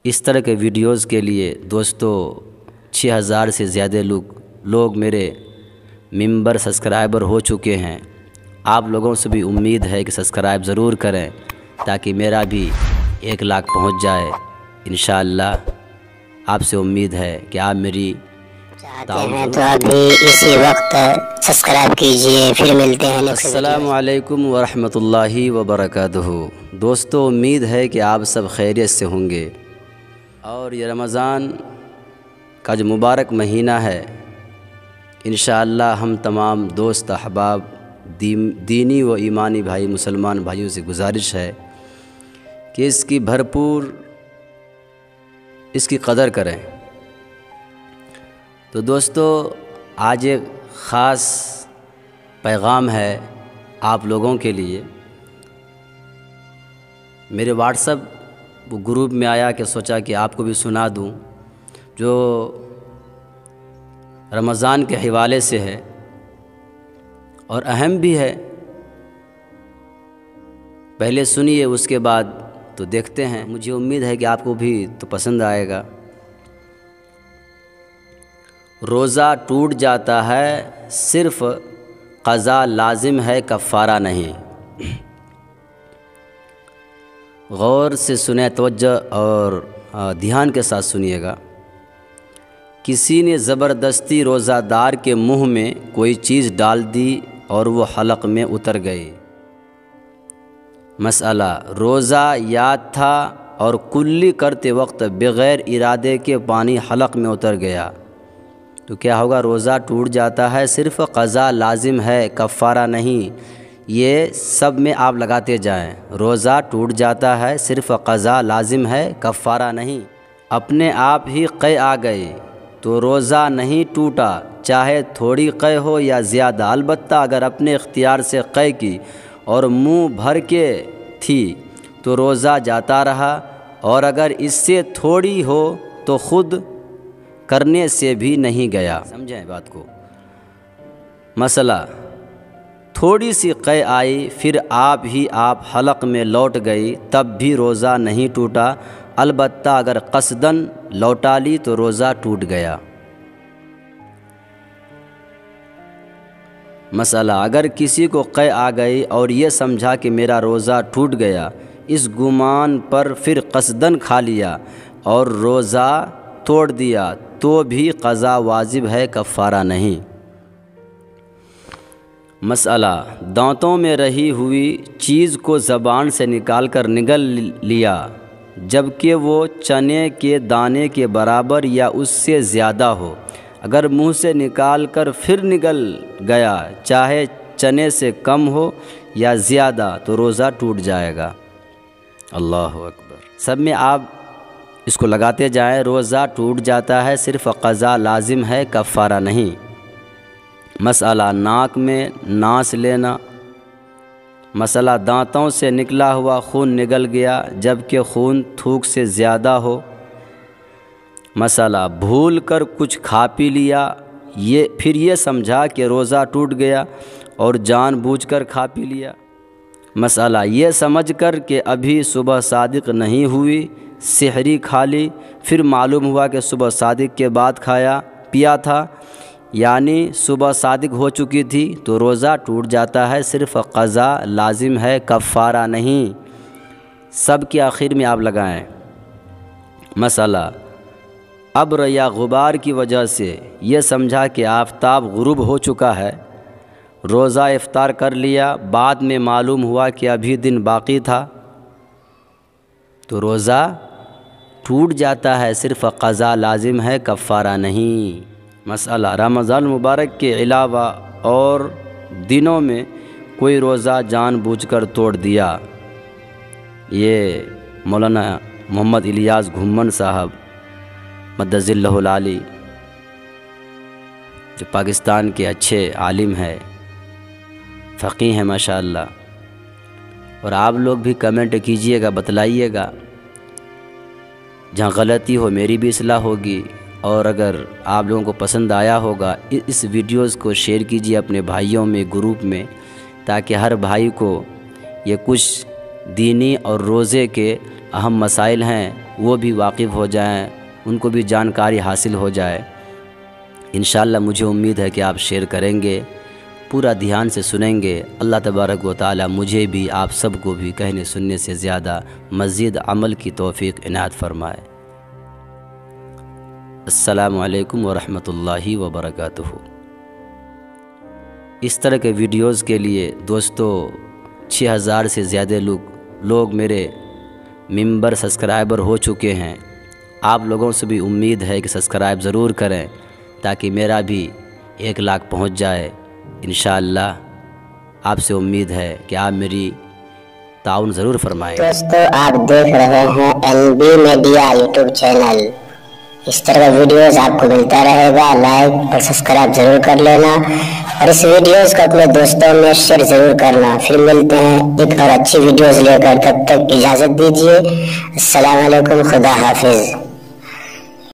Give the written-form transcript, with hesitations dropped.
اس طرح کے ویڈیوز کے لیے دوستو 6000 سے زیادہ لوگ میرے ممبر سبسکرائبر ہو چکے ہیں۔ آپ لوگوں سے بھی امید ہے کہ سبسکرائب ضرور کریں تاکہ میرا بھی 1 لاکھ پہنچ جائے۔ انشاءاللہ آپ سے امید ہے کہ آپ میری چاہتے ہیں تو ابھی اسی وقت سبسکرائب کیجئے۔ پھر ملتے ہیں۔ السلام علیکم ورحمۃ اللہ وبرکاتہ۔ دوستو امید ہے کہ آپ سب خیریت سے ہوں گے، اور یہ رمضان کا جو مبارک مہینہ ہے، انشاءاللہ ہم تمام دوست احباب دینی و ایمانی بھائی مسلمان بھائیوں سے گزارش ہے کہ اس کی بھرپور قدر کریں۔ تو دوستو آج ایک خاص پیغام ہے آپ لوگوں کے لیے۔ میرے واٹس ایپ گروپ میں آیا کہ سوچا کہ آپ کو بھی سنا دوں، جو رمضان کے حوالے سے ہے اور اہم بھی ہے۔ پہلے سنیے، اس کے بعد تو دیکھتے ہیں۔ مجھے امید ہے کہ آپ کو بھی تو پسند آئے گا۔ روزہ ٹوٹ جاتا ہے، صرف قضا لازم ہے، کفارہ نہیں۔ غور سے سنیں، توجہ اور دھیان کے ساتھ سنیے گا۔ کسی نے زبردستی روزہ دار کے منہ میں کوئی چیز ڈال دی اور وہ حلق میں اتر گئی۔ مسئلہ: روزہ یاد تھا اور کلی کرتے وقت بغیر ارادے کے پانی حلق میں اتر گیا تو کیا ہوگا؟ روزہ ٹوٹ جاتا ہے، صرف قضا لازم ہے، کفارہ نہیں۔ یہ سب میں آپ لگاتے جائیں۔ روزہ ٹوٹ جاتا ہے، صرف قضا لازم ہے، کفارہ نہیں۔ اپنے آپ ہی قے آ گئی تو روزہ نہیں ٹوٹا، چاہے تھوڑی قے ہو یا زیادہ۔ البتہ اگر اپنے اختیار سے قے کی اور منہ بھر کے تھی تو روزہ جاتا رہا، اور اگر اس سے تھوڑی ہو تو خود کرنے سے بھی نہیں گیا۔ سمجھیں بات کو۔ مسئلہ: تھوڑی سی قے آئی، پھر آپ حلق میں لوٹ گئی، تب بھی روزہ نہیں ٹوٹا۔ البتہ اگر قصداً لوٹا لی تو روزہ ٹوٹ گیا۔ مسئلہ: اگر کسی کو قے آ گئی اور یہ سمجھا کہ میرا روزہ ٹوٹ گیا، اس گمان پر پھر قصداً کھا لیا اور روزہ توڑ دیا تو بھی قضا واجب ہے، کفارہ نہیں۔ مسئلہ: دانتوں میں رہی ہوئی چیز کو زبان سے نکال کر نگل لیا، جبکہ وہ چنے کے دانے کے برابر یا اس سے زیادہ ہو۔ اگر منہ سے نکال کر پھر نگل گیا، چاہے چنے سے کم ہو یا زیادہ، تو روزہ ٹوٹ جائے گا۔ اللہ اکبر۔ سب میں آپ اس کو لگاتے جائیں۔ روزہ ٹوٹ جاتا ہے، صرف قضا لازم ہے، کفارہ نہیں۔ مسئلہ: ناک میں ناس لینا۔ مسئلہ: دانتوں سے نکلا ہوا خون نگل گیا جبکہ خون تھوک سے زیادہ ہو۔ مسئلہ: بھول کر کچھ کھا پی لیا، پھر یہ سمجھا کہ روزہ ٹوٹ گیا اور جان بوجھ کر کھا پی لیا۔ مسئلہ: یہ سمجھ کر کہ ابھی صبح صادق نہیں ہوئی، سحری کھا لی، پھر معلوم ہوا کہ صبح صادق کے بعد کھایا پیا تھا، یعنی صبح صادق ہو چکی تھی، تو روزہ ٹوٹ جاتا ہے، صرف قضا لازم ہے، کفارہ نہیں۔ سب کے آخر میں آپ لگائیں۔ مسئلہ: ابر یا غبار کی وجہ سے یہ سمجھا کہ آفتاب غروب ہو چکا ہے، روزہ افطار کر لیا، بعد میں معلوم ہوا کہ ابھی دن باقی تھا، تو روزہ ٹوٹ جاتا ہے، صرف قضا لازم ہے، کفارہ نہیں۔ مسئلہ: رمضان مبارک کے علاوہ اور دنوں میں کوئی روزہ جان بوجھ کر توڑ دیا۔ یہ مولانا محمد الیاس گھمن صاحب مدظ اللہ العالی، جو پاکستان کے اچھے عالم ہے، فقیہ ہیں ماشاءاللہ، اور آپ لوگ بھی کمنٹ کیجئے گا، بتلائیے گا، جہاں غلطی ہو میری بھی اصلاح ہوگی، اور اگر آپ لوگوں کو پسند آیا ہوگا اس ویڈیوز کو شیئر کیجئے اپنے بھائیوں میں، گروپ میں، تاکہ ہر بھائی کو یہ کچھ دینی اور روزے کے اہم مسائل ہیں وہ بھی واقف ہو جائیں، ان کو بھی جانکاری حاصل ہو جائے۔ انشاءاللہ مجھے امید ہے کہ آپ شیئر کریں گے، پورا دھیان سے سنیں گے۔ اللہ تبارک و تعالی مجھے بھی آپ سب کو بھی کہنے سننے سے زیادہ مزید عمل کی توفیق عنایت فرمائے۔ السلام علیکم ورحمۃ اللہ وبرکاتہ۔ اس طرح کے ویڈیوز کے لیے دوستو 6000 سے زیادہ لوگ میرے ممبر سبسکرائبر ہو چکے ہیں۔ آپ لوگوں سے بھی امید ہے کہ سبسکرائب ضرور کریں تاکہ میرا بھی 1 لاکھ پہنچ جائے۔ انشاءاللہ آپ سے امید ہے کہ آپ میری تعاون ضرور فرمائیں۔ دوستو آپ دیکھ رہے ہیں NB میڈیا یوٹیوب چینل۔ اس طرح کا ویڈیوز آپ کو ملتا رہے گا، لائک اور سبسکرائب ضرور کر لینا، اور اس ویڈیوز کو اپنے دوستوں میں شیئر ضرور کرنا۔ پھر ملتے ہیں ایک اور اچھی ویڈیوز لے کر، تب تک اجازت دیجیے۔ السلام علیکم، خدا حافظ۔